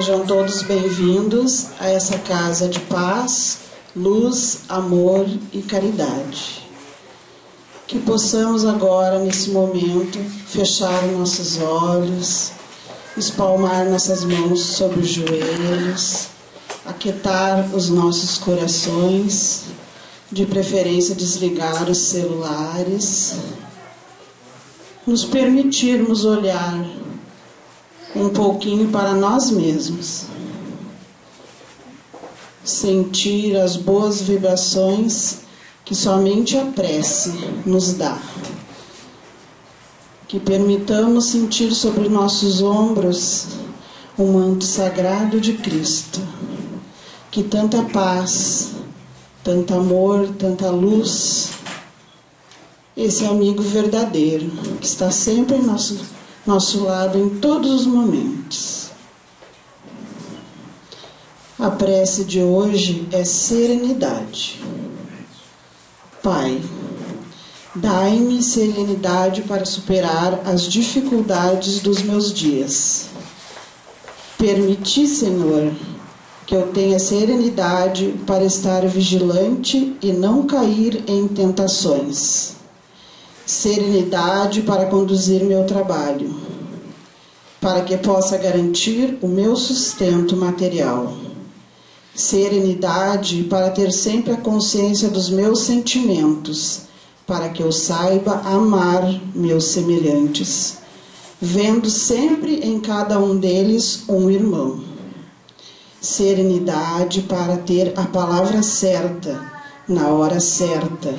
Sejam todos bem-vindos a essa casa de paz, luz, amor e caridade. Que possamos agora, nesse momento, fechar nossos olhos, espalmar nossas mãos sobre os joelhos, aquietar os nossos corações, de preferência desligar os celulares, nos permitirmos olhar um pouquinho para nós mesmos, sentir as boas vibrações que somente a prece nos dá. Que permitamos sentir sobre nossos ombros o manto sagrado de Cristo, que tanta paz, tanto amor, tanta luz, esse amigo verdadeiro que está sempre em nosso lado em todos os momentos. A prece de hoje é serenidade. Pai, dai-me serenidade para superar as dificuldades dos meus dias. Permiti, Senhor, que eu tenha serenidade para estar vigilante e não cair em tentações. Serenidade para conduzir meu trabalho, para que possa garantir o meu sustento material. Serenidade para ter sempre a consciência dos meus sentimentos, para que eu saiba amar meus semelhantes, vendo sempre em cada um deles um irmão. Serenidade para ter a palavra certa, na hora certa,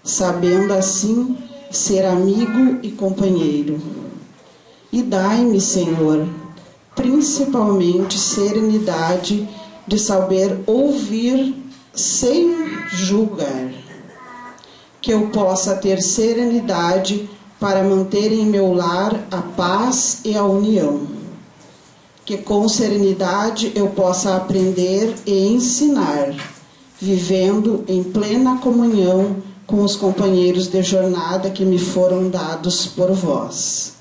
sabendo assim ser amigo e companheiro. E dai-me, Senhor, principalmente serenidade de saber ouvir sem julgar. Que eu possa ter serenidade para manter em meu lar a paz e a união. Que com serenidade eu possa aprender e ensinar, vivendo em plena comunhão com os companheiros de jornada que me foram dados por vós.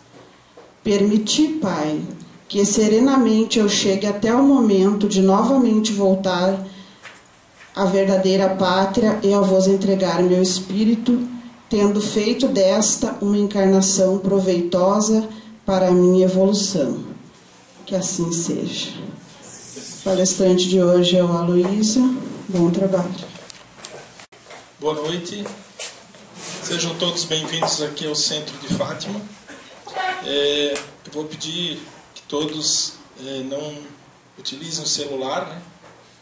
Permiti, Pai, que serenamente eu chegue até o momento de novamente voltar à verdadeira pátria e a vos entregar meu espírito, tendo feito desta uma encarnação proveitosa para a minha evolução. Que assim seja. O palestrante de hoje é o Aloísio. Bom trabalho. Boa noite, sejam todos bem-vindos aqui ao Centro de Fátima. Eu vou pedir que todos não utilizem o celular, né?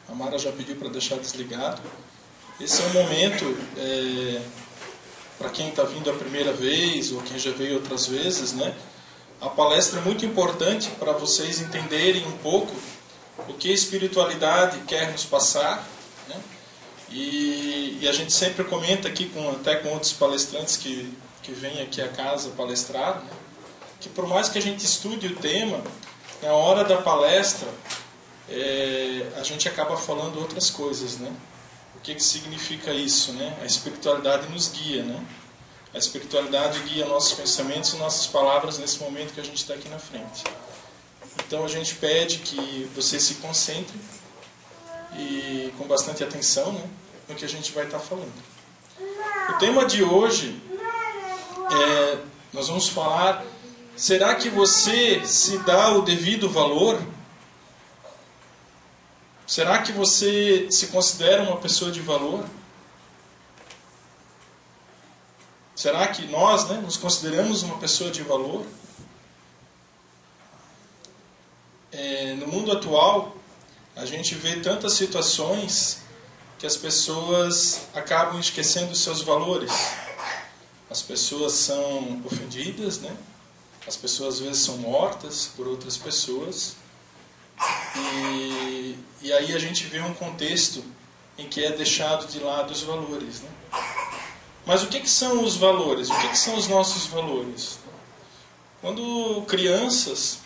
A Mara já pediu para deixar desligado. Esse é um momento, para quem está vindo a primeira vez ou quem já veio outras vezes, né? A palestra é muito importante para vocês entenderem um pouco o que a espiritualidade quer nos passar, né? E a gente sempre comenta aqui, até com outros palestrantes que vêm aqui à casa palestrar, né, que por mais que a gente estude o tema, na hora da palestra, a gente acaba falando outras coisas, né? O que significa isso, né? A espiritualidade nos guia, né? A espiritualidade guia nossos pensamentos e nossas palavras nesse momento que a gente está aqui na frente. Então a gente pede que vocês se concentrem e com bastante atenção, né, no que a gente vai estar falando. O tema de hoje nós vamos falar: será que você se dá o devido valor? Será que você se considera uma pessoa de valor? Será que nós, né, nos consideramos uma pessoa de valor? No mundo atual, a gente vê tantas situações que as pessoas acabam esquecendo os seus valores. As pessoas são ofendidas, né? As pessoas às vezes são mortas por outras pessoas. E aí a gente vê um contexto em que é deixado de lado os valores, né? Mas o que são os valores? O que são os nossos valores? Quando crianças,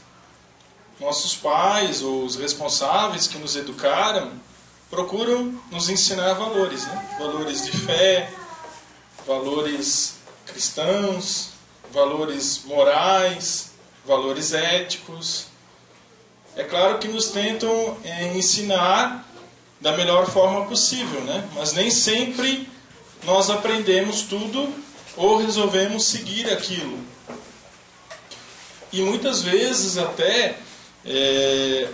nossos pais ou os responsáveis que nos educaram procuram nos ensinar valores, né? Valores de fé, valores cristãos, valores morais, valores éticos. é claro que nos tentam ensinar da melhor forma possível, né? Mas nem sempre nós aprendemos tudo ou resolvemos seguir aquilo. E muitas vezes até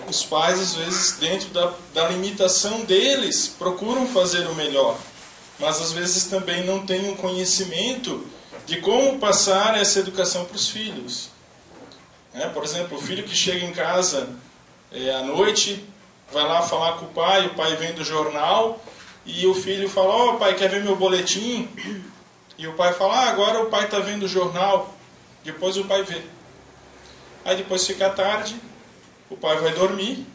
os pais, às vezes, dentro da limitação deles, procuram fazer o melhor. Mas às vezes também não têm um conhecimento de como passar essa educação para os filhos. Por exemplo, o filho que chega em casa à noite, vai lá falar com o pai vem do jornal, e o filho fala: ó, pai, quer ver meu boletim? E o pai fala: agora o pai está vendo o jornal. Depois o pai vê. Aí depois fica tarde, o pai vai dormir,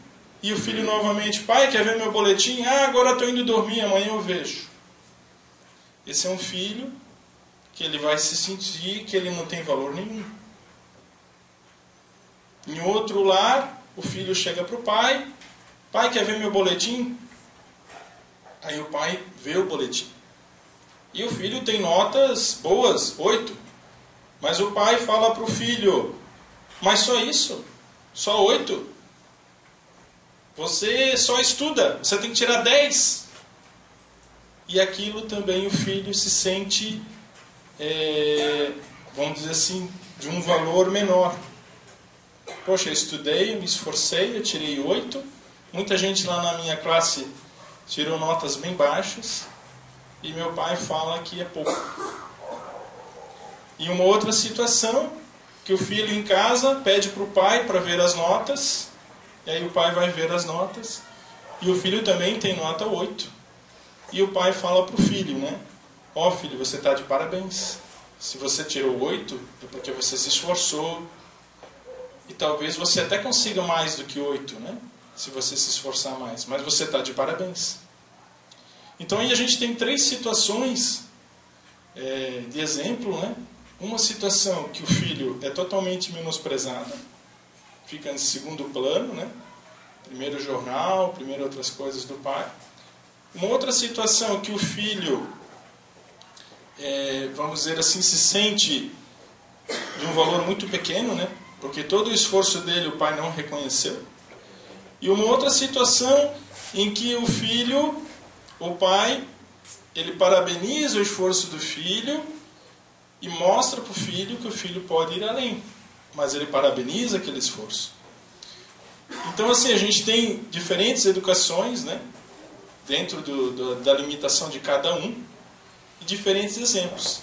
e o filho novamente: pai, quer ver meu boletim? Agora estou indo dormir, amanhã eu vejo. Esse é um filho que ele vai se sentir que ele não tem valor nenhum. Em outro lar, o filho chega para o pai: pai, quer ver meu boletim? Aí o pai vê o boletim. E o filho tem notas boas, 8. Mas o pai fala para o filho: mas só isso? Só 8? Você só estuda, você tem que tirar 10. E aquilo também o filho se sente, vamos dizer assim, de um valor menor. Poxa, eu estudei, eu me esforcei, eu tirei 8. Muita gente lá na minha classe tirou notas bem baixas. E meu pai fala que é pouco. E uma outra situação, que o filho em casa pede para o pai para ver as notas. E aí o pai vai ver as notas. E o filho também tem nota 8. E o pai fala para o filho, né? Ó, filho, você está de parabéns. Se você tirou 8, é porque você se esforçou. E talvez você até consiga mais do que 8, né? Se você se esforçar mais. Mas você está de parabéns. Então aí a gente tem 3 situações de exemplo, né? Uma situação que o filho é totalmente menosprezado, fica em segundo plano, né? Primeiro o jornal, primeiro outras coisas do pai. Uma outra situação que o filho, vamos dizer assim, se sente de um valor muito pequeno, né? Porque todo o esforço dele o pai não reconheceu. E uma outra situação em que o filho, o pai, ele parabeniza o esforço do filho e mostra para o filho que o filho pode ir além. Mas ele parabeniza aquele esforço. Então, assim, a gente tem diferentes educações, né? Dentro da limitação de cada um, e diferentes exemplos.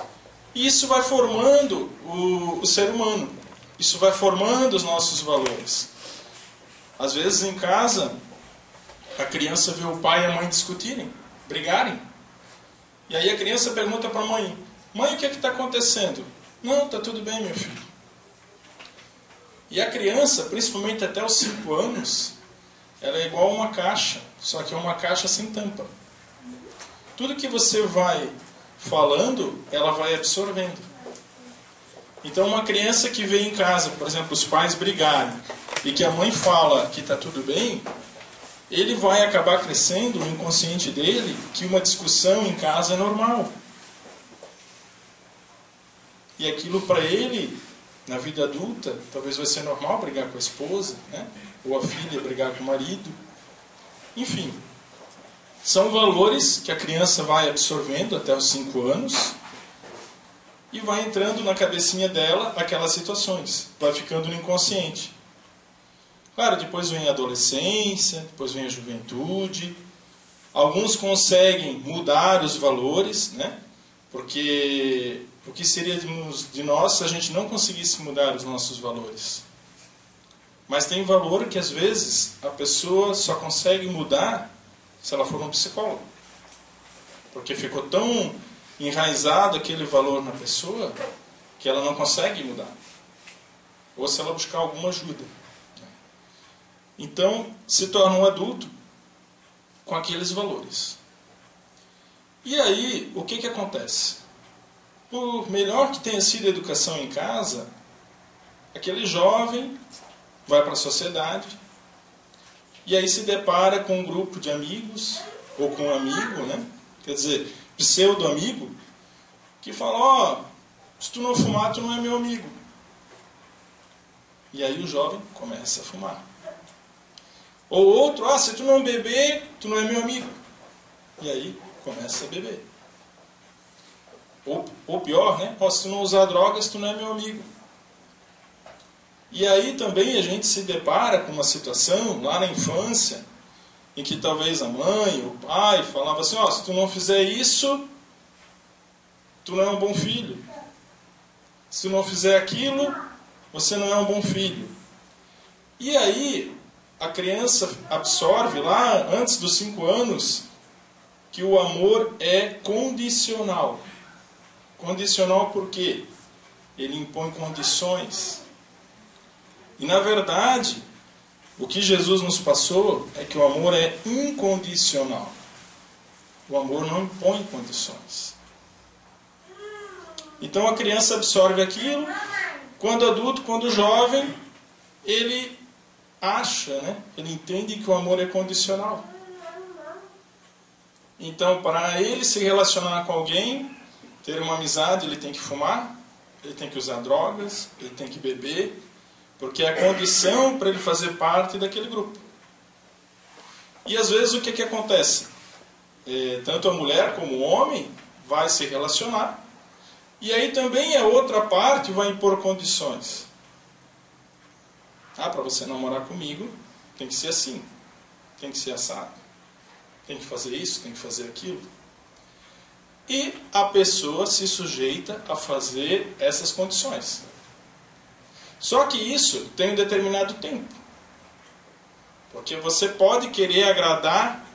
E isso vai formando o ser humano. Isso vai formando os nossos valores. Às vezes em casa, a criança vê o pai e a mãe discutirem, brigarem. E aí a criança pergunta para a mãe: mãe, o que está acontecendo? Não, está tudo bem, meu filho. E a criança, principalmente até os 5 anos, ela é igual a uma caixa, só que é uma caixa sem tampa. Tudo que você vai falando, ela vai absorvendo. Então uma criança que vem em casa, por exemplo, os pais brigarem, e que a mãe fala que está tudo bem, ele vai acabar crescendo no inconsciente dele que uma discussão em casa é normal. E aquilo para ele, na vida adulta, talvez vai ser normal brigar com a esposa, né? Ou a filha brigar com o marido. Enfim, são valores que a criança vai absorvendo até os 5 anos e vai entrando na cabecinha dela aquelas situações, vai ficando no inconsciente. Claro, depois vem a adolescência, depois vem a juventude. Alguns conseguem mudar os valores, né? Porque o que seria de nós se a gente não conseguisse mudar os nossos valores? Mas tem valor que às vezes a pessoa só consegue mudar se ela for um psicólogo. Porque ficou tão enraizado aquele valor na pessoa que ela não consegue mudar. Ou se ela buscar alguma ajuda. Então, se torna um adulto com aqueles valores. E aí, o que acontece? Por melhor que tenha sido a educação em casa, aquele jovem vai para a sociedade e aí se depara com um grupo de amigos, ou com um amigo, né? Quer dizer, pseudo-amigo, que fala: ó, se tu não fumar, tu não é meu amigo. E aí o jovem começa a fumar. Ou outro, se tu não beber, tu não é meu amigo. E aí começa a beber. Ou pior, né? Se tu não usar drogas, tu não é meu amigo. E aí também a gente se depara com uma situação lá na infância, em que talvez a mãe, o pai falava assim, se tu não fizer isso, tu não é um bom filho. Se tu não fizer aquilo, você não é um bom filho. E aí a criança absorve lá, antes dos 5 anos, que o amor é condicional. Condicional por quê? Ele impõe condições. E na verdade, o que Jesus nos passou é que o amor é incondicional. O amor não impõe condições. Então a criança absorve aquilo, quando adulto, quando jovem, ele acha, ele entende que o amor é condicional. Então, para ele se relacionar com alguém, ter uma amizade, ele tem que fumar, ele tem que usar drogas, ele tem que beber, porque é a condição para ele fazer parte daquele grupo. E às vezes o que acontece? Tanto a mulher como o homem vai se relacionar, e aí também a outra parte vai impor condições. Para você namorar comigo, tem que ser assim, tem que ser assado, tem que fazer isso, tem que fazer aquilo. E a pessoa se sujeita a fazer essas condições. Só que isso tem um determinado tempo. Porque você pode querer agradar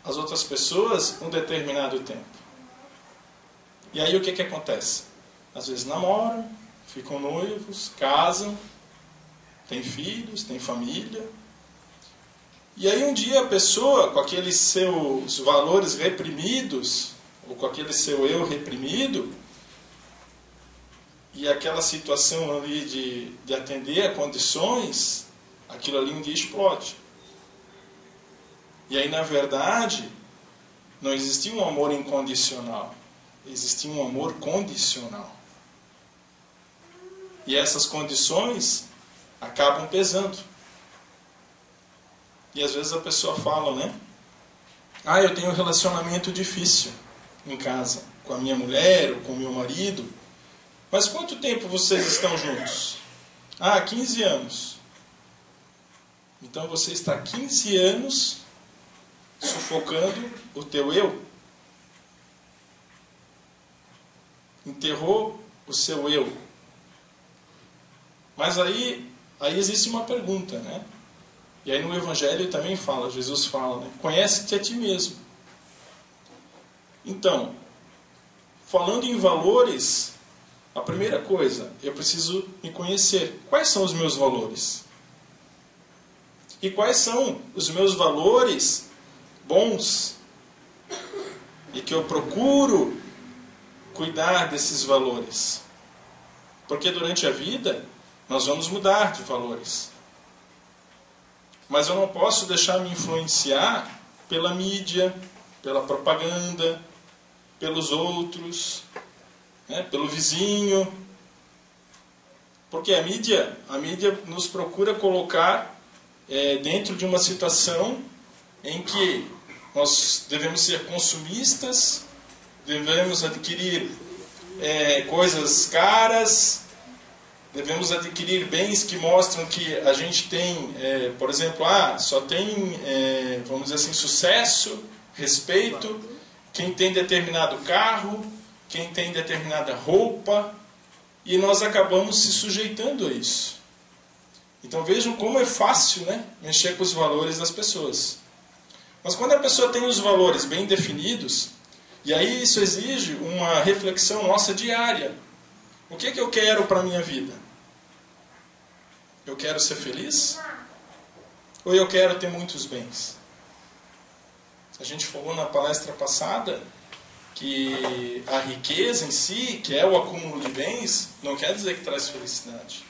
as outras pessoas um determinado tempo. E aí o que acontece? Às vezes namoram, ficam noivos, casam, têm filhos, têm família. E aí um dia a pessoa, com aqueles seus valores reprimidos, ou com aquele seu eu reprimido, e aquela situação ali de atender a condições, aquilo ali um dia explode. E aí, na verdade, não existia um amor incondicional. Existia um amor condicional. E essas condições acabam pesando. E às vezes a pessoa fala, eu tenho um relacionamento difícil em casa, com a minha mulher ou com o meu marido. Mas quanto tempo vocês estão juntos? 15 anos. Então você está 15 anos sufocando o teu eu. Enterrou o seu eu. Mas aí existe uma pergunta, E aí no Evangelho também fala, Jesus fala, conhece-te a ti mesmo. Então, falando em valores, a primeira coisa, eu preciso me conhecer. Quais são os meus valores? E quais são os meus valores bons? E que eu procuro cuidar desses valores. Porque durante a vida, nós vamos mudar de valores. Mas eu não posso deixar me influenciar pela mídia, pela propaganda, pelos outros, pelo vizinho. Porque a mídia nos procura colocar dentro de uma situação em que nós devemos ser consumistas, devemos adquirir coisas caras, devemos adquirir bens que mostram que a gente tem, por exemplo, só tem, vamos dizer assim, sucesso, respeito, quem tem determinado carro, quem tem determinada roupa, e nós acabamos se sujeitando a isso. Então vejam como é fácil, mexer com os valores das pessoas. Mas quando a pessoa tem os valores bem definidos, e aí isso exige uma reflexão nossa diária. O que eu quero para a minha vida? Eu quero ser feliz? Ou eu quero ter muitos bens? A gente falou na palestra passada que a riqueza em si, que é o acúmulo de bens, não quer dizer que traz felicidade.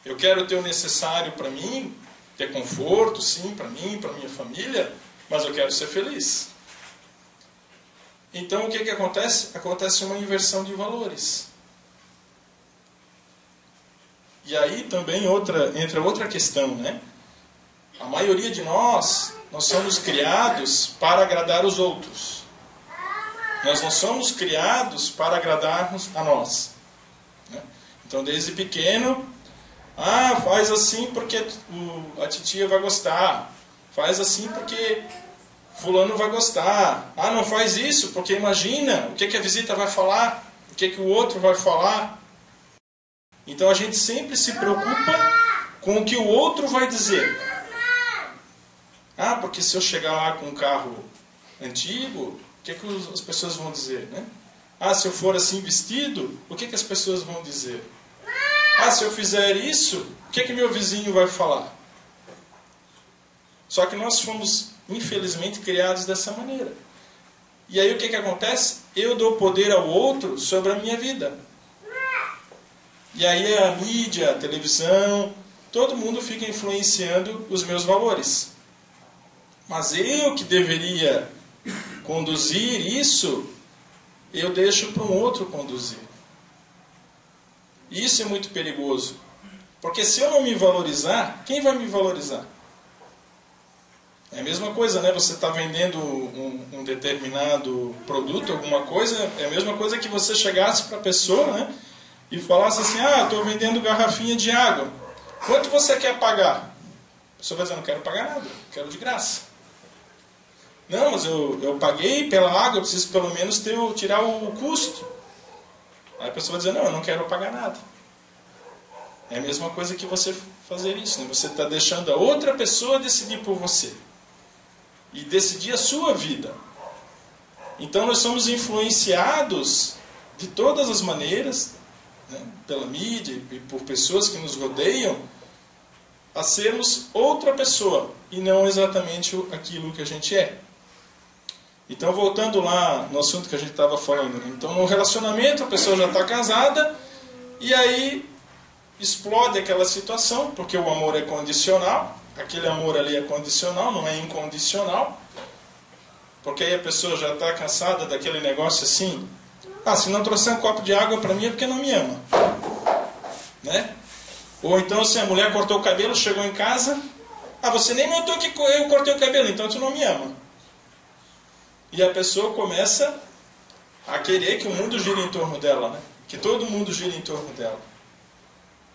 Eu quero ter o necessário para mim, ter conforto, sim, para mim, para minha família, mas eu quero ser feliz. Então o que acontece? Acontece uma inversão de valores. E aí também entra outra questão, A maioria de nós somos criados para agradar os outros. Nós não somos criados para agradarmos a nós. Então, desde pequeno, faz assim porque a titia vai gostar. Faz assim porque fulano vai gostar. Não faz isso porque imagina o que a visita vai falar, o que o outro vai falar. Então, a gente sempre se preocupa com o que o outro vai dizer. Porque se eu chegar lá com um carro antigo, o que as pessoas vão dizer, né? Se eu for assim vestido, o que as pessoas vão dizer? Se eu fizer isso, o que meu vizinho vai falar? Só que nós fomos, infelizmente, criados dessa maneira. E aí o que acontece? Eu dou poder ao outro sobre a minha vida. E aí a mídia, a televisão, todo mundo fica influenciando os meus valores. Mas eu que deveria conduzir isso, eu deixo para um outro conduzir. E isso é muito perigoso. Porque se eu não me valorizar, quem vai me valorizar? É a mesma coisa, né? Você está vendendo um determinado produto, alguma coisa, é a mesma coisa que você chegasse para a pessoa, né? E falasse assim, estou vendendo garrafinha de água. Quanto você quer pagar? A pessoa vai dizer, não quero pagar nada, quero de graça. Não, mas eu paguei pela água, eu preciso pelo menos tirar o custo. Aí a pessoa vai dizer, não, eu não quero pagar nada. É a mesma coisa que você fazer isso, né? Você está deixando a outra pessoa decidir por você. E decidir a sua vida. Então nós somos influenciados de todas as maneiras, né, pela mídia e por pessoas que nos rodeiam, a sermos outra pessoa e não exatamente aquilo que a gente é. Então, voltando lá no assunto que a gente estava falando, né? Então, no relacionamento, a pessoa já está casada e aí explode aquela situação, porque o amor é condicional, aquele amor ali é condicional, não é incondicional, porque aí a pessoa já está cansada daquele negócio assim, se não trouxer um copo de água para mim é porque não me ama, né? Ou então, se a mulher cortou o cabelo, chegou em casa, você nem notou que eu cortei o cabelo, então tu não me ama. E a pessoa começa a querer que o mundo gire em torno dela, né? Que todo mundo gire em torno dela.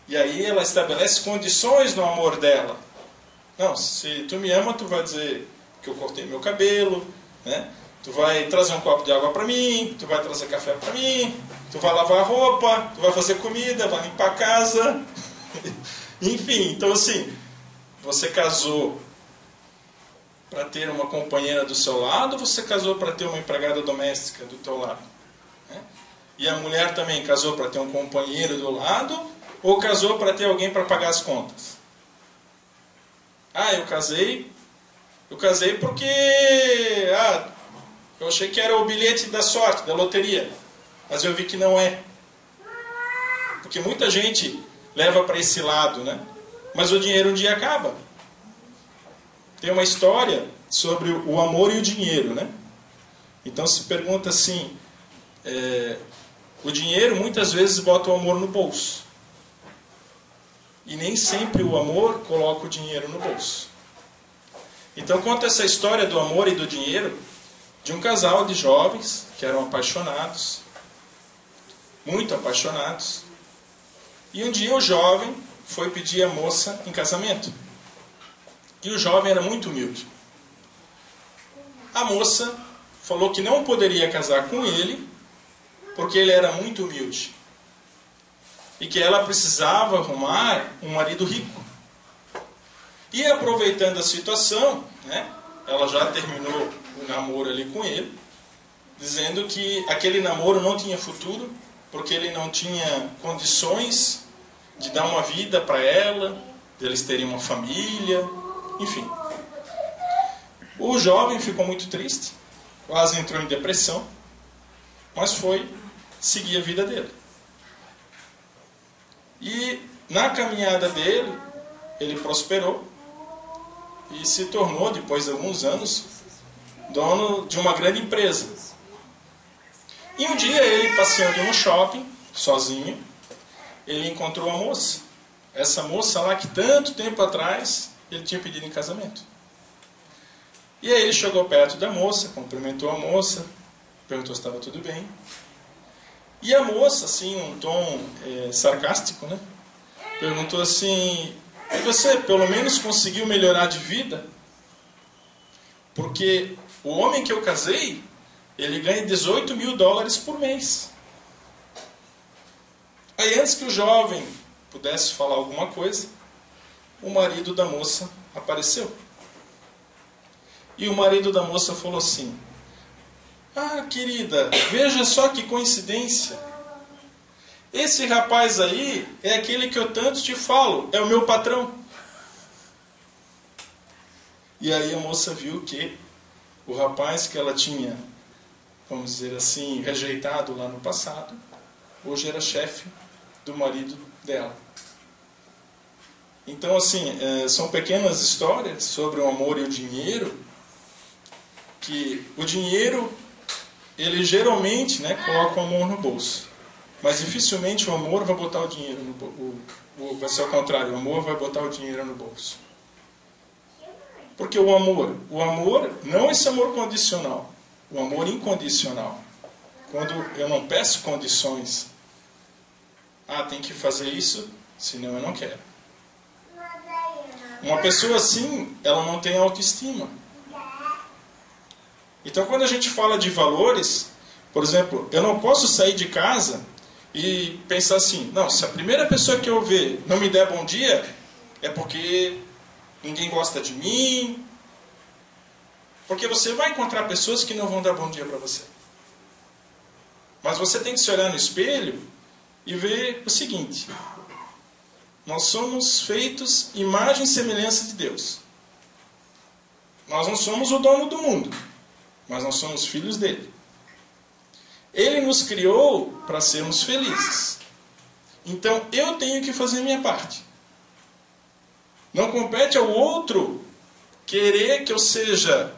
E aí ela estabelece condições no amor dela. Não, se tu me ama, tu vai dizer que eu cortei meu cabelo, né? Tu vai trazer um copo de água para mim, tu vai trazer café para mim, tu vai lavar a roupa, tu vai fazer comida, vai limpar a casa. Enfim, então assim, você casou para ter uma companheira do seu lado, você casou para ter uma empregada doméstica do teu lado, né? E a mulher também casou para ter um companheiro do lado, ou casou para ter alguém para pagar as contas? Eu casei porque eu achei que era o bilhete da sorte, da loteria, mas eu vi que não é. Porque muita gente leva para esse lado, né? Mas o dinheiro um dia acaba. Tem uma história sobre o amor e o dinheiro, né? Então se pergunta assim, o dinheiro muitas vezes bota o amor no bolso. E nem sempre o amor coloca o dinheiro no bolso. Então conta essa história do amor e do dinheiro de um casal de jovens que eram apaixonados, muito apaixonados. E um dia o jovem foi pedir a moça em casamento. E o jovem era muito humilde. A moça falou que não poderia casar com ele porque ele era muito humilde. E que ela precisava arrumar um marido rico. E aproveitando a situação, né, ela já terminou o namoro ali com ele, dizendo que aquele namoro não tinha futuro, porque ele não tinha condições de dar uma vida para ela, de eles terem uma família, enfim. O jovem ficou muito triste, quase entrou em depressão, mas foi seguir a vida dele. E na caminhada dele, ele prosperou e se tornou, depois de alguns anos, dono de uma grande empresa. E um dia ele, passeando no shopping, sozinho, ele encontrou a moça. Essa moça lá que tanto tempo atrás ele tinha pedido em casamento. E aí ele chegou perto da moça, cumprimentou a moça, perguntou se estava tudo bem. E a moça, assim, num tom sarcástico, né, perguntou assim: e você pelo menos conseguiu melhorar de vida? Porque o homem que eu casei, ele ganha $18.000 por mês. Aí, antes que o jovem pudesse falar alguma coisa, o marido da moça apareceu. E o marido da moça falou assim: ah, querida, veja só que coincidência. Esse rapaz aí é aquele que eu tanto te falo, é o meu patrão. E aí a moça viu que o rapaz que ela tinha, vamos dizer assim, rejeitado lá no passado, hoje era chefe do marido dela. Então, assim, são pequenas histórias sobre o amor e o dinheiro, que o dinheiro, ele geralmente, né, coloca o amor no bolso. Mas dificilmente o amor vai botar o dinheiro no bolso. Vai ser o contrário, o amor vai botar o dinheiro no bolso. Porque o amor não esse amor condicional, o amor incondicional. Quando eu não peço condições, tem que fazer isso, senão eu não quero. Uma pessoa assim, ela não tem autoestima. Então, quando a gente fala de valores, por exemplo, eu não posso sair de casa e pensar assim: não, se a primeira pessoa que eu ver não me der bom dia, é porque ninguém gosta de mim. Porque você vai encontrar pessoas que não vão dar bom dia para você. Mas você tem que se olhar no espelho e ver o seguinte: nós somos feitos imagem e semelhança de Deus. Nós não somos o dono do mundo, mas nós somos filhos dele. Ele nos criou para sermos felizes. Então eu tenho que fazer a minha parte. Não compete ao outro querer que eu seja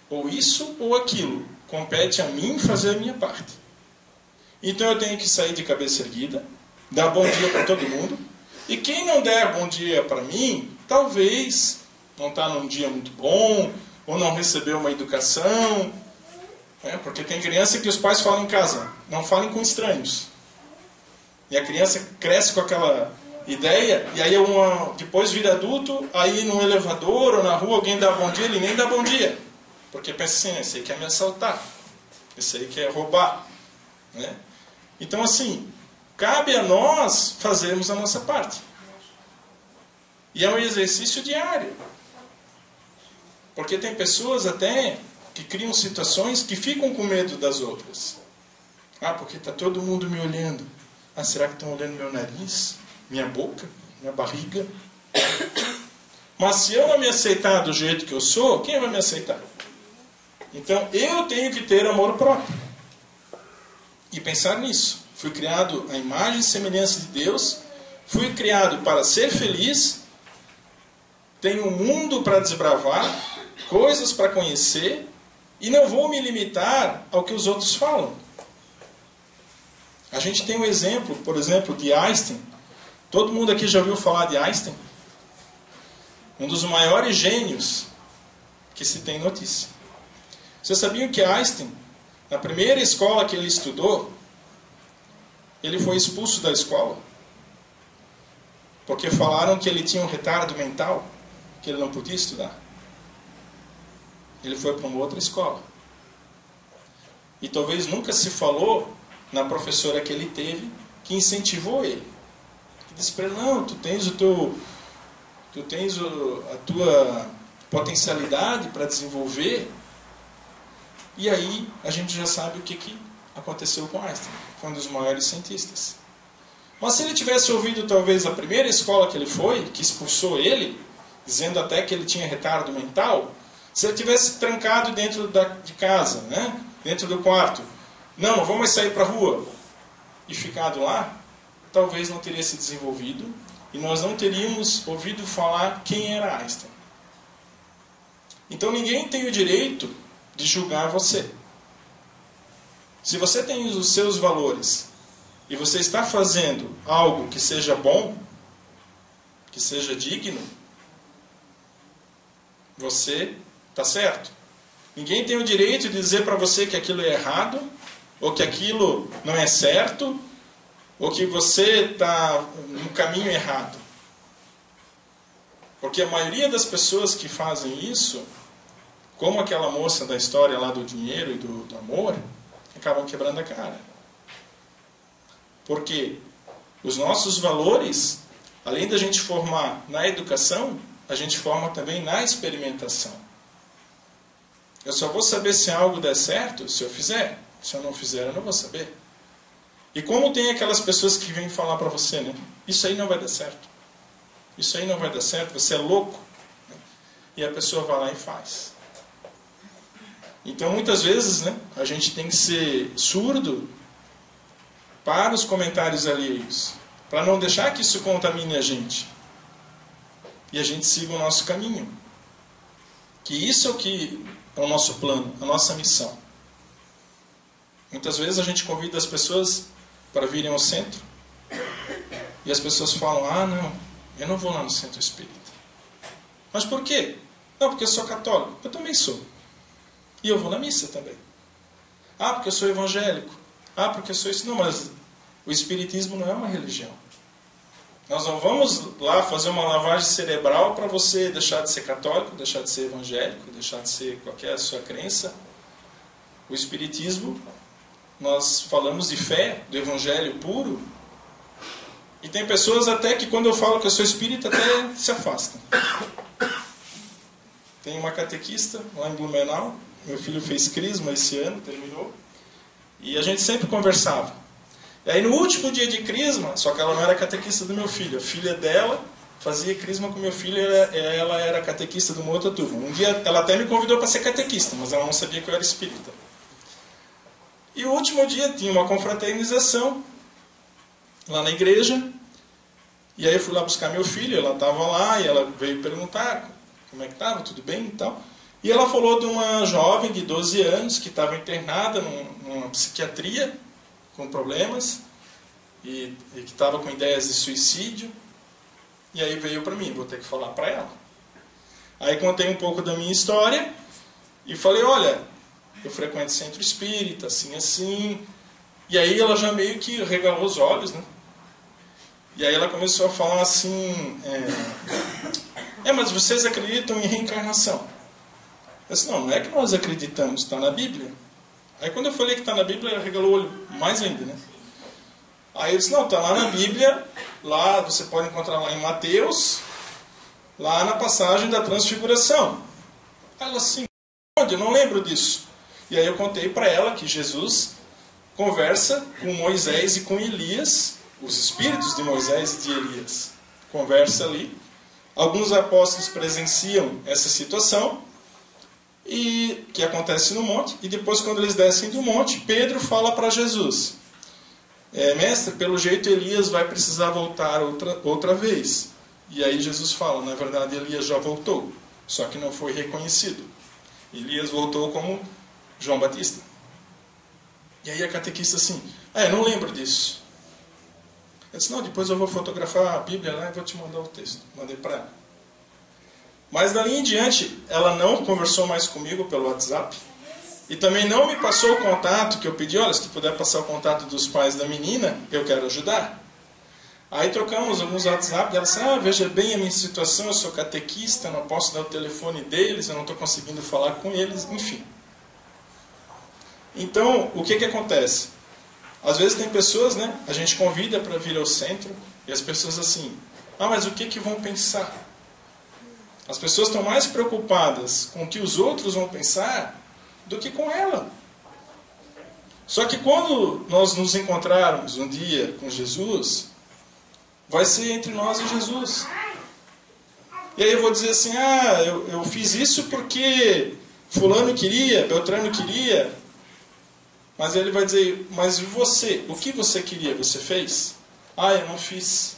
ou isso ou aquilo. Compete a mim fazer a minha parte. Então eu tenho que sair de cabeça erguida, dar bom dia para todo mundo. E quem não der bom dia para mim, talvez não está num dia muito bom, ou não recebeu uma educação. Porque tem criança que os pais falam em casa: não falem com estranhos. E a criança cresce com aquela ideia, e aí depois vira adulto, aí no elevador ou na rua alguém dá bom dia, ele nem dá bom dia. Porque pensa assim: esse aí quer me assaltar, esse aí quer roubar. Né? Então, assim, cabe a nós fazermos a nossa parte. E é um exercício diário. Porque tem pessoas até que criam situações que ficam com medo das outras. Porque está todo mundo me olhando. Será que estão olhando meu nariz, minha boca, minha barriga? Mas se eu não me aceitar do jeito que eu sou, quem vai me aceitar? Então eu tenho que ter amor próprio. E pensar nisso. Fui criado à imagem e semelhança de Deus. Fui criado para ser feliz. Tenho um mundo para desbravar, coisas para conhecer, e não vou me limitar ao que os outros falam. A gente tem um exemplo, por exemplo, de Einstein. Todo mundo aqui já ouviu falar de Einstein? Um dos maiores gênios que se tem notícia. Vocês sabiam que Einstein, na primeira escola que ele estudou, ele foi expulso da escola? Porque falaram que ele tinha um retardo mental, que ele não podia estudar. Ele foi para uma outra escola. E talvez nunca se falou na professora que ele teve, que incentivou ele. Que disse para ele: não, tu tens a tua potencialidade para desenvolver. E aí a gente já sabe o que aconteceu com Einstein. Foi um dos maiores cientistas. Mas se ele tivesse ouvido talvez a primeira escola que ele foi, que expulsou ele, dizendo até que ele tinha retardo mental, se ele tivesse trancado dentro de casa, né, dentro do quarto, não vou mais sair para a rua, e ficado lá, talvez não teria se desenvolvido, e nós não teríamos ouvido falar quem era Einstein. Então ninguém tem o direito de julgar você. Se você tem os seus valores, e você está fazendo algo que seja bom, que seja digno, você está certo. Ninguém tem o direito de dizer para você que aquilo é errado, ou que aquilo não é certo, ou que você está no caminho errado. Porque a maioria das pessoas que fazem isso, como aquela moça da história lá do dinheiro e do amor, acabam quebrando a cara. Porque os nossos valores, além da gente formar na educação, a gente forma também na experimentação. Eu só vou saber se algo der certo se eu fizer. Se eu não fizer, eu não vou saber. E como tem aquelas pessoas que vêm falar para você, né? Isso aí não vai dar certo. Isso aí não vai dar certo, você é louco. E a pessoa vai lá e faz. Então, muitas vezes, né, a gente tem que ser surdo para os comentários alheios, para não deixar que isso contamine a gente. E a gente siga o nosso caminho. Que isso é o que é o nosso plano, a nossa missão. Muitas vezes a gente convida as pessoas para virem ao centro. E as pessoas falam, não, eu não vou lá no centro espírita. Mas por quê? Não, porque eu sou católico. Eu também sou. E eu vou na missa também. Porque eu sou evangélico. Porque eu sou isso. Não, mas o espiritismo não é uma religião. Nós não vamos lá fazer uma lavagem cerebral para você deixar de ser católico, deixar de ser evangélico, deixar de ser qualquer sua crença. O espiritismo, nós falamos de fé, do evangelho puro. E tem pessoas até que quando eu falo que eu sou espírita até se afastam. Tem uma catequista lá em Blumenau. Meu filho fez crisma esse ano, terminou. E a gente sempre conversava. E aí no último dia de crisma, só que ela não era catequista do meu filho. A filha dela fazia crisma com meu filho, ela era catequista de uma outra turma. Um dia ela até me convidou para ser catequista, mas ela não sabia que eu era espírita. E o último dia tinha uma confraternização lá na igreja. E aí eu fui lá buscar meu filho, ela estava lá e ela veio perguntar como é que estava, tudo bem e tal. E ela falou de uma jovem de 12 anos que estava internada numa psiquiatria com problemas e que estava com ideias de suicídio. E aí veio para mim, vou ter que falar para ela. Aí contei um pouco da minha história e falei, olha, eu frequento centro espírita, assim, assim. E aí ela já meio que regalou os olhos, né? E aí ela começou a falar assim, mas vocês acreditam em reencarnação? Eu disse, não é que nós acreditamos, está na Bíblia. Aí quando eu falei que está na Bíblia, ela regalou o olho mais ainda, né? Aí eu disse, não, está lá na Bíblia, lá você pode encontrar lá em Mateus, lá na passagem da transfiguração. Ela assim, onde? Eu não lembro disso. E aí eu contei para ela que Jesus conversa com Moisés e com Elias, os espíritos de Moisés e de Elias. Conversa ali. Alguns apóstolos presenciam essa situação, e que acontece no monte, e depois quando eles descem do monte, Pedro fala para Jesus, mestre, pelo jeito Elias vai precisar voltar outra vez. E aí Jesus fala, na verdade Elias já voltou, só que não foi reconhecido. Elias voltou como João Batista. E aí a catequista assim, eu não lembro disso. Eu disse, não, depois eu vou fotografar a Bíblia lá e vou te mandar o texto. Mandei para ela. Mas dali em diante, ela não conversou mais comigo pelo WhatsApp. E também não me passou o contato que eu pedi. Olha, se tu puder passar o contato dos pais da menina, eu quero ajudar. Aí trocamos alguns WhatsApp. Ela disse, veja bem a minha situação, eu sou catequista, não posso dar o telefone deles, eu não estou conseguindo falar com eles, enfim. Então, o que acontece? Às vezes tem pessoas, né? A gente convida para vir ao centro, e as pessoas assim, mas o que vão pensar? As pessoas estão mais preocupadas com o que os outros vão pensar do que com ela. Só que quando nós nos encontrarmos um dia com Jesus, vai ser entre nós e Jesus. E aí eu vou dizer assim, eu fiz isso porque fulano queria, Beltrano queria. Mas ele vai dizer, mas você, o que você queria, você fez? Eu não fiz.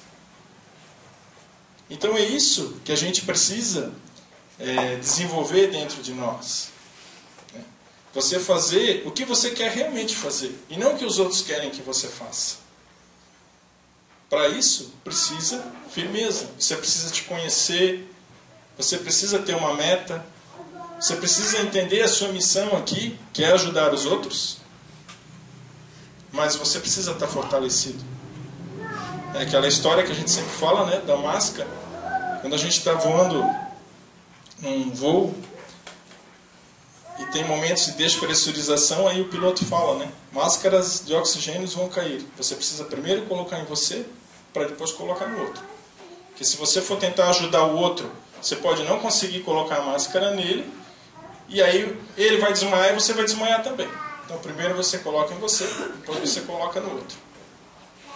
Então é isso que a gente precisa desenvolver dentro de nós. Você fazer o que você quer realmente fazer, e não o que os outros querem que você faça. Para isso, precisa firmeza. Você precisa te conhecer, você precisa ter uma meta, Você precisa entender a sua missão aqui, que é ajudar os outros. Mas você precisa estar fortalecido. É aquela história que a gente sempre fala, né, da máscara. Quando a gente está voando num voo e tem momentos de despressurização, aí o piloto fala, né, máscaras de oxigênio vão cair. Você precisa primeiro colocar em você, para depois colocar no outro. Porque se você for tentar ajudar o outro, você pode não conseguir colocar a máscara nele, e aí ele vai desmaiar e você vai desmaiar também. Então primeiro você coloca em você, depois você coloca no outro.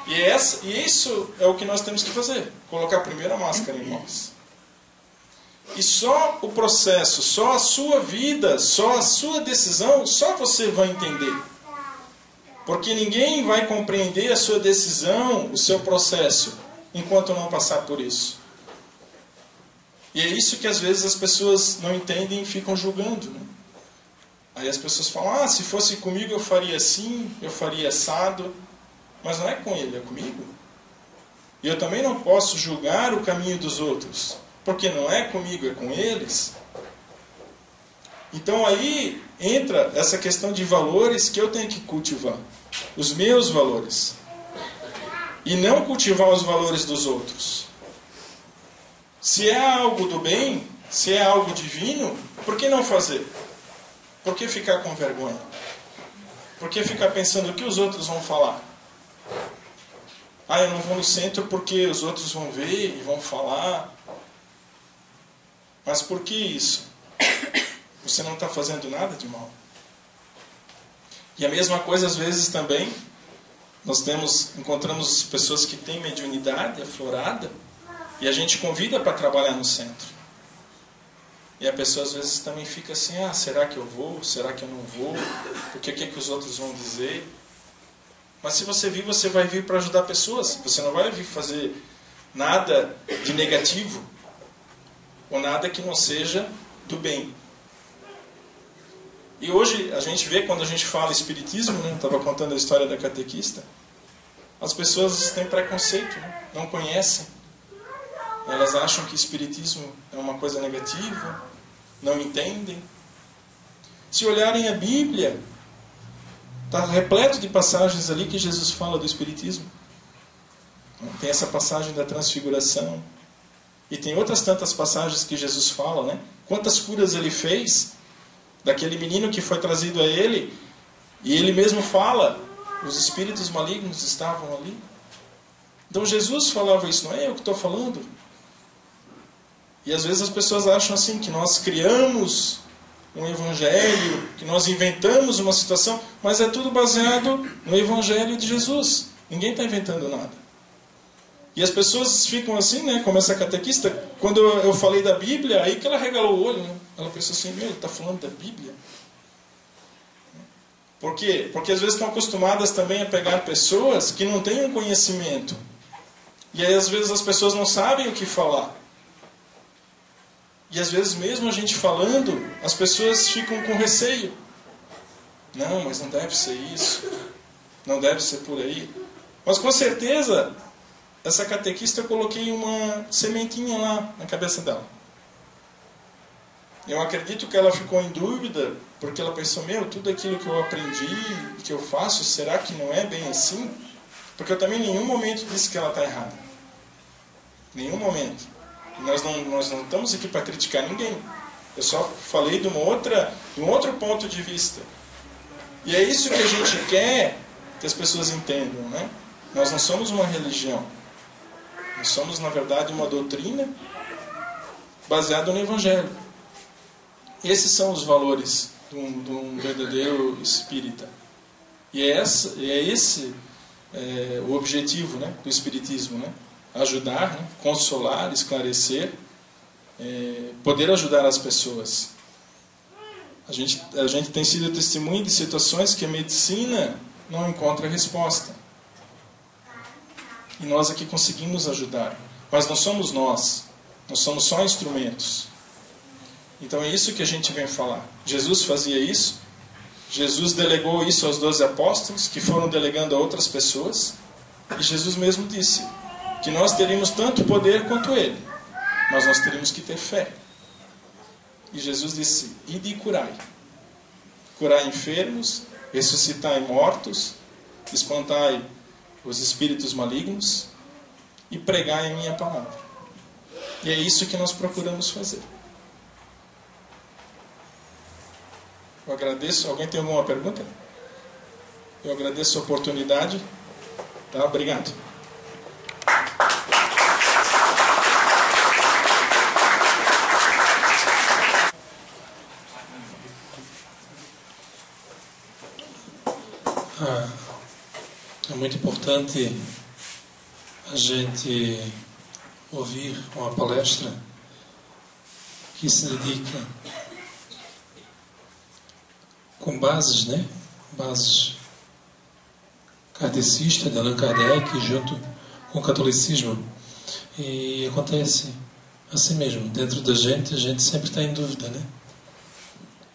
E isso é o que nós temos que fazer. Colocar primeiro a máscara em nós. E só o processo, só a sua vida, só a sua decisão, só você vai entender. Porque ninguém vai compreender a sua decisão, o seu processo, enquanto não passar por isso. E é isso que às vezes as pessoas não entendem e ficam julgando, né? Aí as pessoas falam, se fosse comigo eu faria assim, eu faria assado. Mas não é com ele, é comigo. E eu também não posso julgar o caminho dos outros, porque não é comigo, é com eles. Então aí entra essa questão de valores que eu tenho que cultivar. Os meus valores. E não cultivar os valores dos outros. Se é algo do bem, se é algo divino, por que não fazer? Por que ficar com vergonha? Por que ficar pensando o que os outros vão falar? Eu não vou no centro porque os outros vão ver e vão falar. Mas por que isso? Você não está fazendo nada de mal. E a mesma coisa às vezes também, nós encontramos pessoas que têm mediunidade aflorada e a gente convida para trabalhar no centro. E a pessoa às vezes também fica assim, será que eu vou? Será que eu não vou? Porque o que os outros vão dizer? Mas se você vir, você vai vir para ajudar pessoas. Você não vai vir fazer nada de negativo ou nada que não seja do bem. E hoje a gente vê, quando a gente fala espiritismo, né? Eu estava contando a história da catequista, as pessoas têm preconceito, né? Não conhecem. Elas acham que espiritismo é uma coisa negativa, não entendem. Se olharem a Bíblia, está repleto de passagens ali que Jesus fala do espiritismo. Tem essa passagem da transfiguração. E tem outras tantas passagens que Jesus fala, né? Quantas curas ele fez daquele menino que foi trazido a ele, e ele mesmo fala, os espíritos malignos estavam ali. Então Jesus falava isso, não é eu que estou falando. E às vezes as pessoas acham assim, que nós criamos um evangelho, que nós inventamos uma situação, mas é tudo baseado no evangelho de Jesus. Ninguém está inventando nada. E as pessoas ficam assim, né, como essa catequista, quando eu falei da Bíblia, aí que ela regalou o olho, né? Ela pensou assim, ele está falando da Bíblia? Por quê? Porque às vezes estão acostumadas também a pegar pessoas que não têm um conhecimento. E aí às vezes as pessoas não sabem o que falar. E às vezes mesmo a gente falando, as pessoas ficam com receio. Não, mas não deve ser isso. Não deve ser por aí. Mas com certeza, essa catequista eu coloquei uma sementinha lá na cabeça dela. Eu acredito que ela ficou em dúvida, porque ela pensou, tudo aquilo que eu aprendi e que eu faço, será que não é bem assim? Porque eu também em nenhum momento disse que ela está errada. Nenhum momento. Nós não estamos aqui para criticar ninguém. Eu só falei de um outro ponto de vista. E é isso que a gente quer que as pessoas entendam, né? Nós não somos uma religião. Nós somos, na verdade, uma doutrina baseada no Evangelho. Esses são os valores de um verdadeiro espírita. E é esse o objetivo, né, do espiritismo, né? Ajudar, né? Consolar, esclarecer, poder ajudar as pessoas. A gente tem sido testemunha de situações que a medicina não encontra resposta. E nós aqui conseguimos ajudar. Mas não somos nós somos só instrumentos. Então é isso que a gente vem falar. Jesus fazia isso. Jesus delegou isso aos 12 apóstolos, que foram delegando a outras pessoas. E Jesus mesmo disse que nós teríamos tanto poder quanto ele, mas nós teríamos que ter fé. E Jesus disse: ide e curai. Curai enfermos, ressuscitai mortos, espantai os espíritos malignos e pregai a minha palavra. E é isso que nós procuramos fazer. Eu agradeço. Alguém tem alguma pergunta? Eu agradeço a oportunidade. Tá? Obrigado. É muito importante a gente ouvir uma palestra que se dedica com bases, né? Bases kardecistas de Allan Kardec junto com o catolicismo. E acontece assim mesmo, dentro da gente, a gente sempre está em dúvida, né?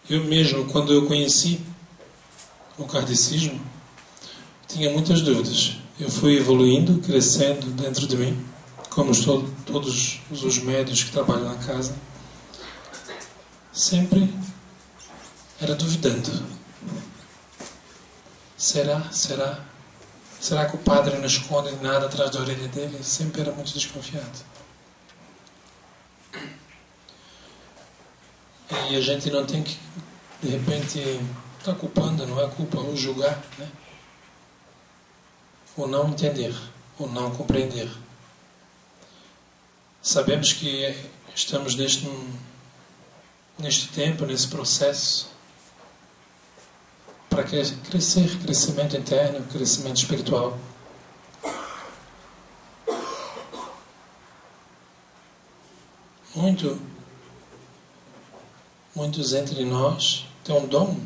Eu mesmo, quando eu conheci o kardecismo, tinha muitas dúvidas. Eu fui evoluindo, crescendo dentro de mim, como todos os médios que trabalham na casa. Sempre era duvidando. Será que o padre não esconde nada atrás da orelha dele? Sempre era muito desconfiado. E a gente não tem que, de repente, estar culpando, não é culpa, ou julgar, né? Ou não entender, ou não compreender. Sabemos que estamos neste tempo, nesse processo, para crescer, crescimento interno, crescimento espiritual. Muitos entre nós têm um dom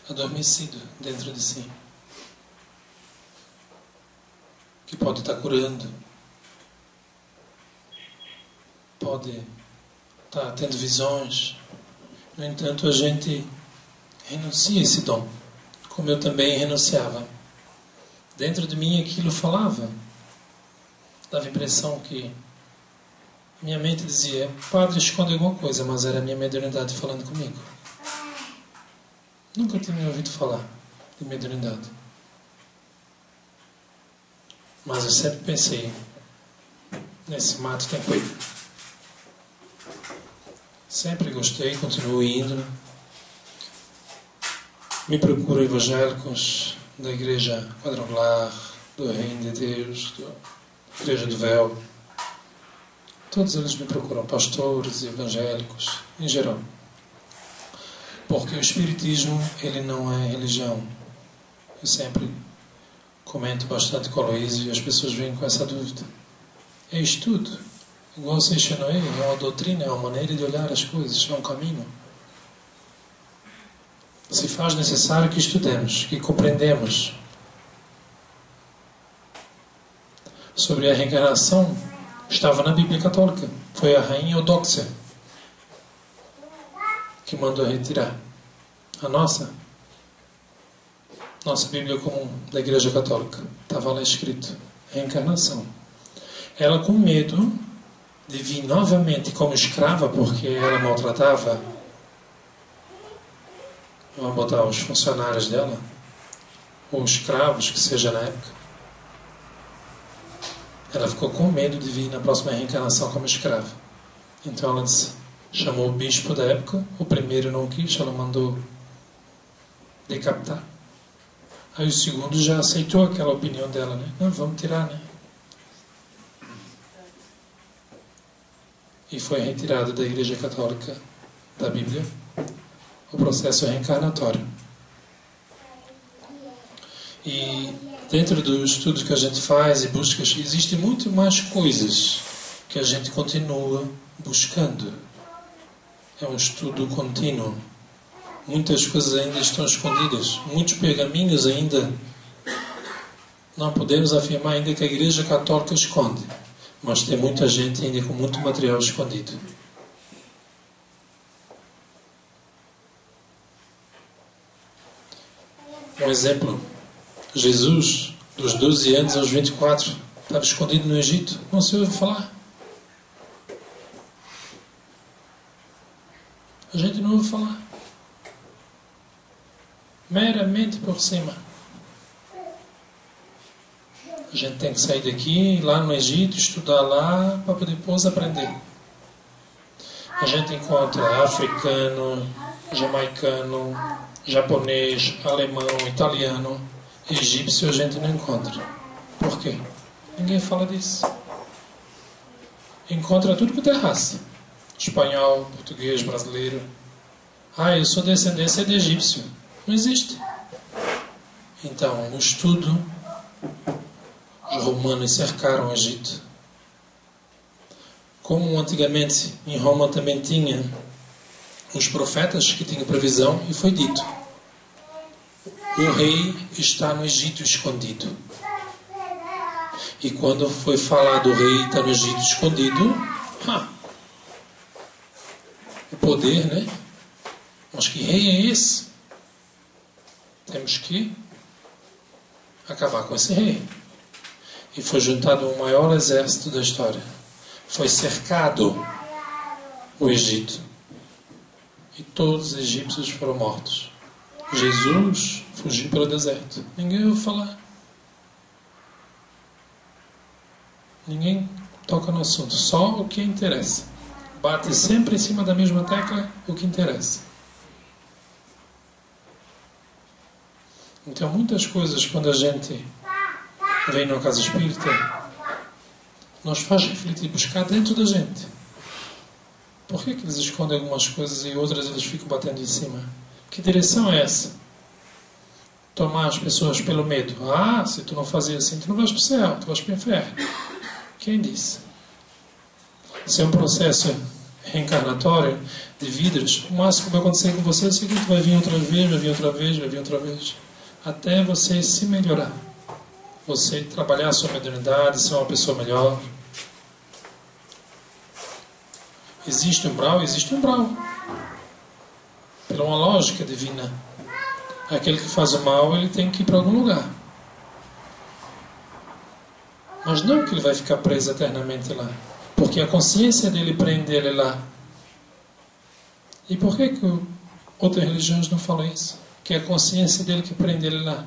adormecido dentro de si, que pode estar curando, pode estar tendo visões. No entanto, a gente renuncia a esse dom, como eu também renunciava. Dentro de mim aquilo falava, dava a impressão que minha mente dizia: padre, esconde alguma coisa, mas era a minha mediunidade falando comigo. Nunca tinha ouvido falar de mediunidade. Mas eu sempre pensei, nesse mato tem coelho. Sempre gostei, continuo indo. Me procuro evangélicos da Igreja Quadrangular, do Reino de Deus, da Igreja do Véu. Todos eles me procuram, pastores, evangélicos, em geral. Porque o Espiritismo, ele não é religião. Eu sempre comento bastante com a Luísa e as pessoas vêm com essa dúvida. É estudo. Igual o Seixinoe, é uma doutrina, é uma maneira de olhar as coisas, é um caminho. Se faz necessário que estudemos, que compreendemos. Sobre a reencarnação, estava na Bíblia Católica. Foi a rainha Eudóxia que mandou retirar a nossa Bíblia comum da Igreja Católica. Estava lá escrito reencarnação. Ela, com medo de vir novamente como escrava, porque ela maltratava, vamos botar os funcionários dela, ou escravos, que seja na época. Ela ficou com medo de vir na próxima reencarnação como escrava. Então ela chamou o bispo da época, o primeiro não quis, ela mandou decapitar. Aí o segundo já aceitou aquela opinião dela, né? Não, vamos tirar, né? E foi retirado da Igreja Católica, da Bíblia, o processo reencarnatório. E dentro do estudo que a gente faz e busca, existem muito mais coisas que a gente continua buscando. É um estudo contínuo. Muitas coisas ainda estão escondidas. Muitos pergaminhos ainda não podemos afirmar ainda que a Igreja Católica esconde. Mas tem muita gente ainda com muito material escondido. Um exemplo. Jesus, dos 12 anos aos 24, estava escondido no Egito. Não se ouve falar. gente não ouve falar. Meramente por cima. A gente tem que sair daqui, ir lá no Egito, estudar lá, para depois aprender. A gente encontra africano, jamaicano, japonês, alemão, italiano, egípcio a gente não encontra. Por quê? Ninguém fala disso. Encontra tudo que tem raça. Espanhol, português, brasileiro. Eu sou descendência de egípcio. Não existe. Então, o estudo, os romanos cercaram o Egito. Como antigamente em Roma também tinha os profetas que tinham previsão, e foi dito: o rei está no Egito escondido. E quando foi falado o rei está no Egito escondido, o poder, né? Mas que rei é esse? Temos que acabar com esse rei. E foi juntado o maior exército da história. Foi cercado o Egito. E todos os egípcios foram mortos. Jesus fugiu pelo deserto. Ninguém ouviu falar. Ninguém toca no assunto. Só o que interessa. Bate sempre em cima da mesma tecla o que interessa. Então, muitas coisas, quando a gente vem numa casa espírita, nos faz refletir, buscar dentro da gente. Por que eles escondem algumas coisas e outras eles ficam batendo em cima? Que direção é essa? Tomar as pessoas pelo medo. Se tu não fazia assim, tu não vais para o céu, tu vais para o inferno. Quem disse? Se é um processo reencarnatório de vidas, o máximo que vai acontecer com você é o seguinte: vai vir outra vez, vai vir outra vez, vai vir outra vez, até você se melhorar. Você trabalhar a sua mediunidade, ser uma pessoa melhor. Existe umbral? Existe umbral. Pela uma lógica divina. Aquele que faz o mal, ele tem que ir para algum lugar. Mas não que ele vai ficar preso eternamente lá. Porque a consciência dele prende ele lá. E por que outras religiões não falam isso? Que é a consciência dele que prende ele lá.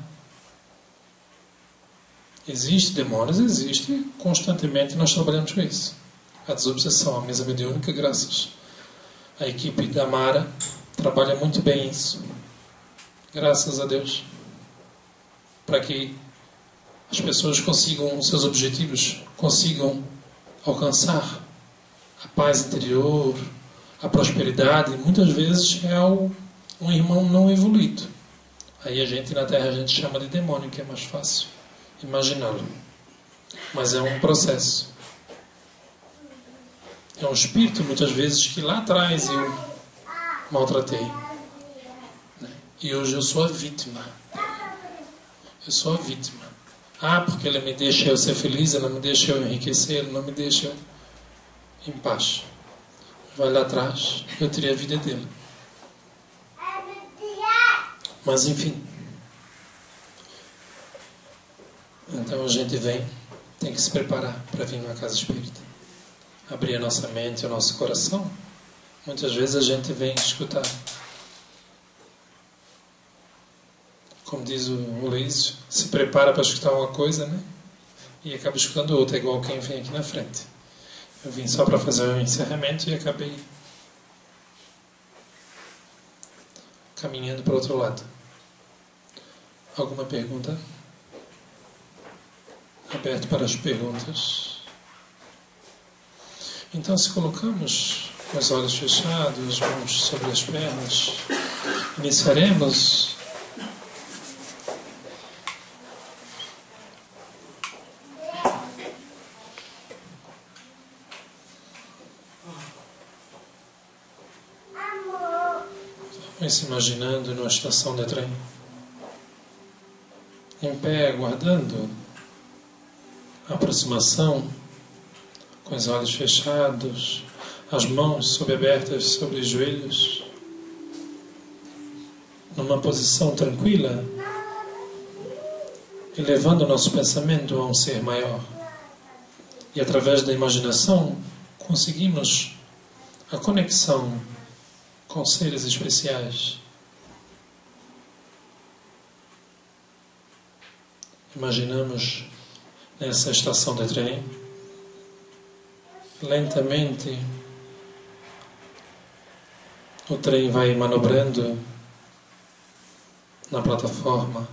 Existe demônios? Existe. Constantemente nós trabalhamos com isso. A desobsessão, a mesa mediúnica, graças à equipe da Mara, trabalha muito bem isso. Graças a Deus. Para que as pessoas consigam os seus objetivos, consigam alcançar a paz interior, a prosperidade. Muitas vezes é um irmão não evoluído. Aí a gente na Terra a gente chama de demônio, que é mais fácil imaginá-lo. Mas é um processo. É um espírito, muitas vezes, que lá atrás eu maltratei. E hoje eu sou a vítima. Eu sou a vítima. Porque ele me deixa eu ser feliz, ela me deixa eu enriquecer, ele não me deixa eu em paz. Vai lá atrás, eu teria a vida dele. Mas enfim. Então a gente tem que se preparar para vir numa casa espírita. Abrir a nossa mente, o nosso coração. Muitas vezes a gente vem escutar. Como diz o Leísio, se prepara para escutar uma coisa, né? E acaba escutando outra, igual quem vem aqui na frente. Eu vim só para fazer o encerramento e acabei caminhando para o outro lado. Alguma pergunta? Aberto para as perguntas. Então, se colocamos com os olhos fechados, as mãos sobre as pernas, iniciaremos se imaginando numa estação de trem, em pé, aguardando a aproximação, com os olhos fechados, as mãos subabertas sobre os joelhos, numa posição tranquila, elevando o nosso pensamento a um ser maior. E através da imaginação conseguimos a conexão com seres especiais. Imaginamos nessa estação de trem, lentamente o trem vai manobrando na plataforma.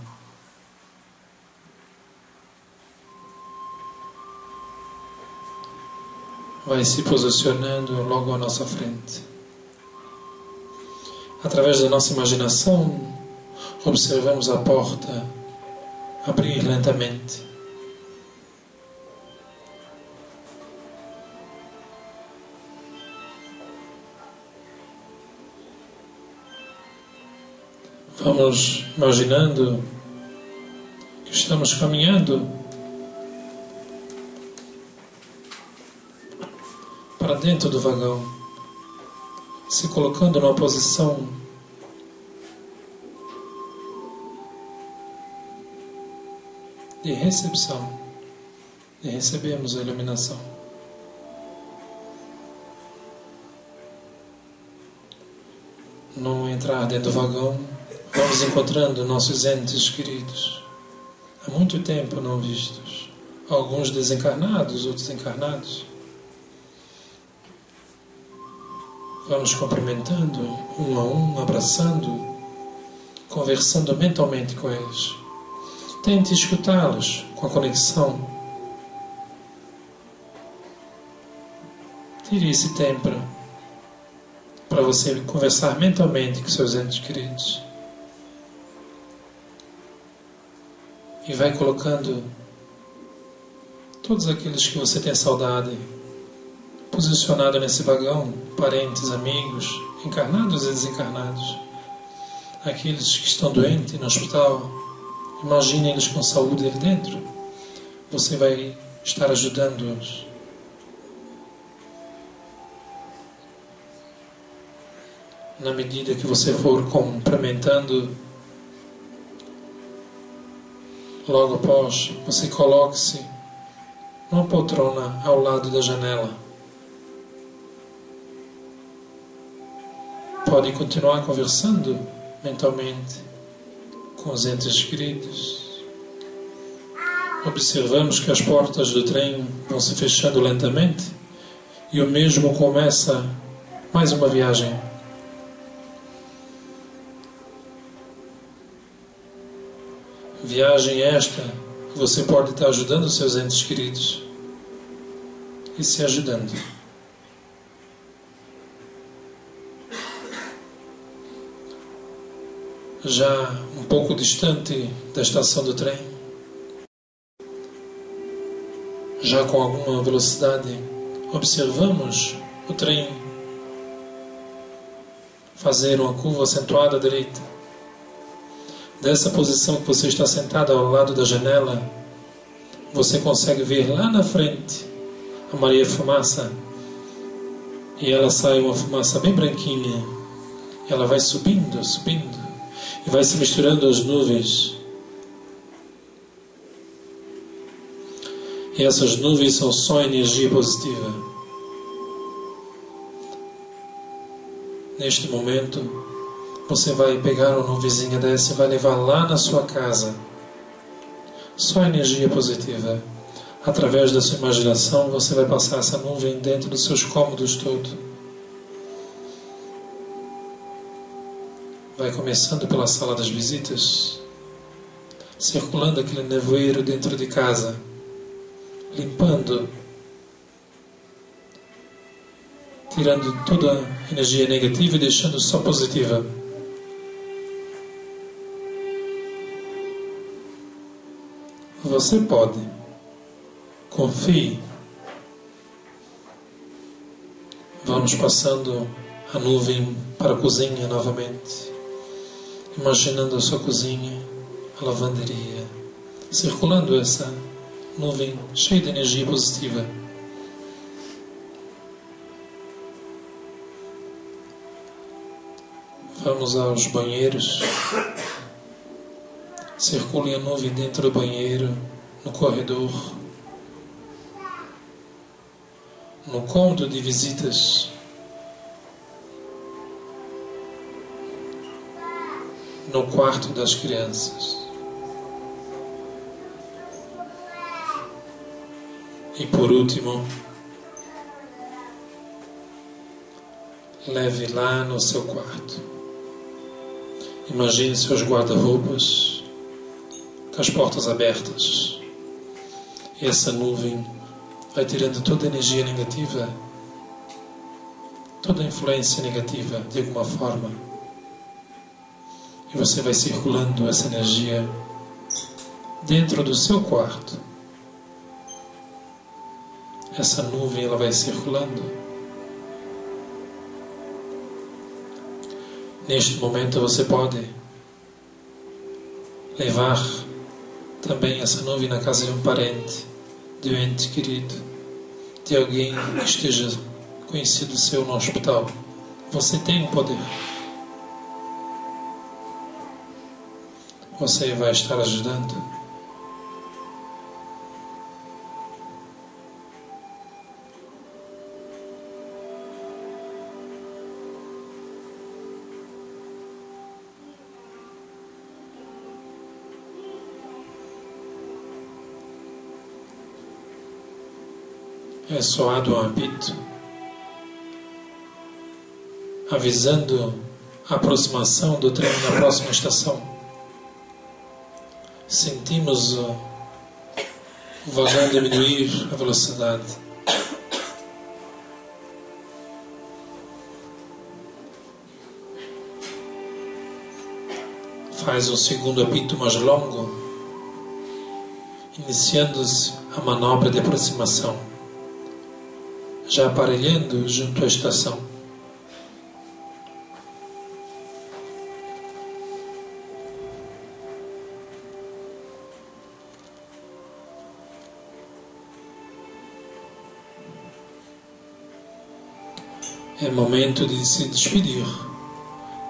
Vai se posicionando logo à nossa frente. Através da nossa imaginação, observamos a porta abrir lentamente. Vamos imaginando que estamos caminhando para dentro do vagão, se colocando numa posição de recepção, e recebemos a iluminação. No entrar dentro do vagão, vamos encontrando nossos entes queridos, há muito tempo não vistos, alguns desencarnados, outros encarnados. Vamos cumprimentando um a um, abraçando, conversando mentalmente com eles. Tente escutá-los com a conexão. Tire esse tempo para você conversar mentalmente com seus entes queridos. E vai colocando todos aqueles que você tem saudade posicionado nesse vagão, parentes, amigos, encarnados e desencarnados. Aqueles que estão doentes no hospital, imagine eles com saúde ali dentro. Você vai estar ajudando-os. Na medida que você for cumprimentando, logo após, você coloque-se numa poltrona ao lado da janela. Pode continuar conversando mentalmente com os entes queridos. Observamos que as portas do trem vão se fechando lentamente e o mesmo começa mais uma viagem. Viagem esta que você pode estar ajudando os seus entes queridos e se ajudando. Já um pouco distante da estação do trem, já com alguma velocidade, observamos o trem fazer uma curva acentuada à direita. Dessa posição que você está sentado ao lado da janela, você consegue ver lá na frente a Maria Fumaça, e ela sai uma fumaça bem branquinha. Ela vai subindo, subindo, e vai se misturando às nuvens. E essas nuvens são só energia positiva. Neste momento, você vai pegar uma nuvenzinha dessa e vai levar lá na sua casa. Só energia positiva. Através da sua imaginação, você vai passar essa nuvem dentro dos seus cômodos todos. Vai começando pela sala das visitas, circulando aquele nevoeiro dentro de casa, limpando, tirando toda a energia negativa e deixando só positiva. Você pode, confie. Vamos passando a nuvem para a cozinha novamente. Imaginando a sua cozinha, a lavanderia, circulando essa nuvem cheia de energia positiva. Vamos aos banheiros. Circule a nuvem dentro do banheiro, no corredor, no cômodo de visitas. no quarto das crianças. E por último, leve lá no seu quarto. Imagine seus guarda-roupas com as portas abertas. E essa nuvem vai tirando toda a energia negativa, toda a influência negativa de alguma forma. E você vai circulando essa energia dentro do seu quarto. Essa nuvem ela vai circulando. Neste momento você pode levar também essa nuvem na casa de um parente, de um ente querido, de alguém que esteja conhecido seu no hospital. Você tem o poder. Você vai estar ajudando. É soado um apito, avisando a aproximação do trem na próxima estação. Sentimos o vagão diminuir a velocidade. Faz um segundo apito mais longo, iniciando-se a manobra de aproximação, já aparelhando junto à estação. É momento de se despedir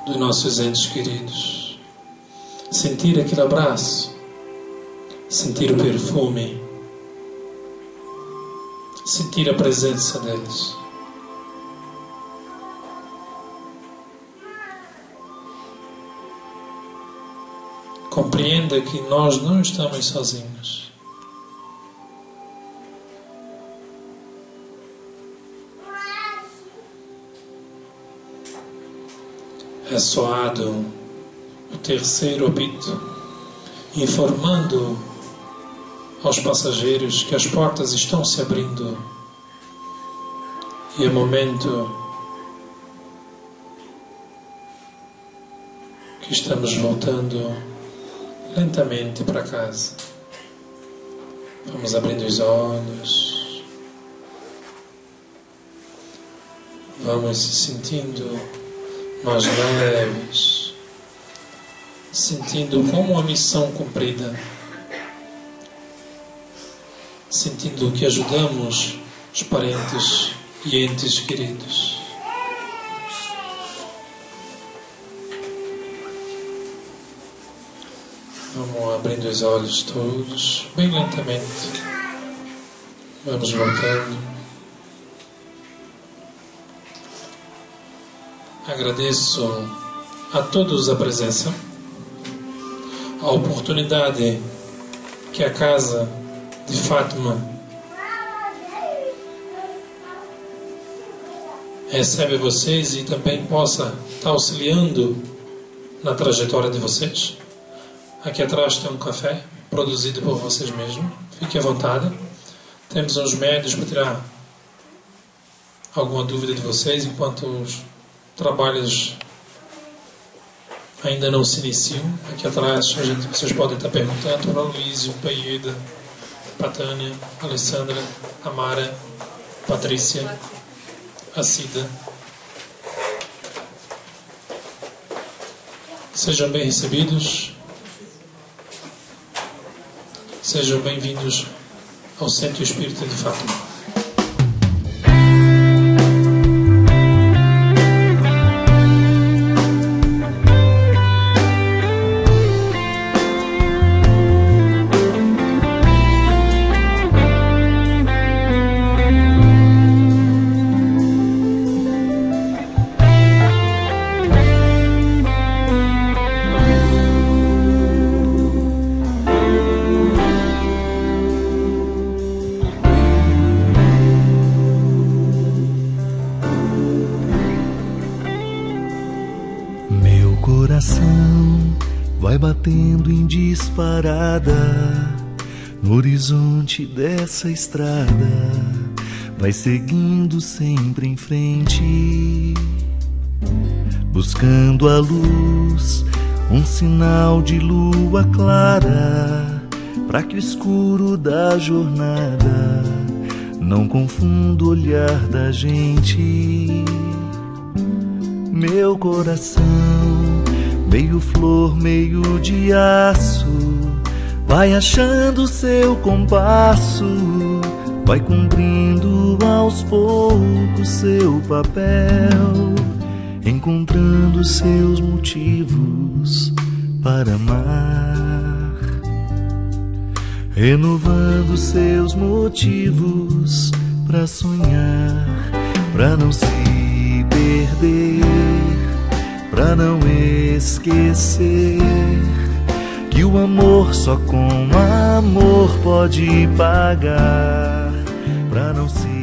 dos nossos entes queridos. Sentir aquele abraço, sentir o perfume, sentir a presença deles. Compreenda que nós não estamos sozinhos. É soado o terceiro apito, informando aos passageiros que as portas estão se abrindo e é momento que estamos voltando lentamente para casa. Vamos abrindo os olhos, vamos se sentindo mais leves, sentindo como uma missão cumprida, sentindo que ajudamos os parentes e entes queridos. Vamos abrindo os olhos todos, bem lentamente. Vamos voltando. Agradeço a todos a presença, a oportunidade que a Casa de Fátima recebe vocês e também possa estar auxiliando na trajetória de vocês. Aqui atrás tem um café produzido por vocês mesmos. Fique à vontade. Temos uns médios para tirar alguma dúvida de vocês enquanto os trabalhos ainda não se iniciam. Aqui atrás vocês podem estar perguntando para o Luísio, para a Ieda, para a Tânia, a Alessandra, a Mara, a Patrícia, a Cida. Sejam bem recebidos. Sejam bem-vindos ao Centro Espírita de Fátima. batendo em disparada no horizonte dessa estrada, vai seguindo sempre em frente, buscando a luz, um sinal de lua clara, para que o escuro da jornada não confunda o olhar da gente. Meu coração, meio flor, meio de aço, vai achando seu compasso, vai cumprindo aos poucos seu papel, encontrando seus motivos para amar, renovando seus motivos para sonhar, para não se perder, para não esquecer que o amor só com amor pode pagar, para não se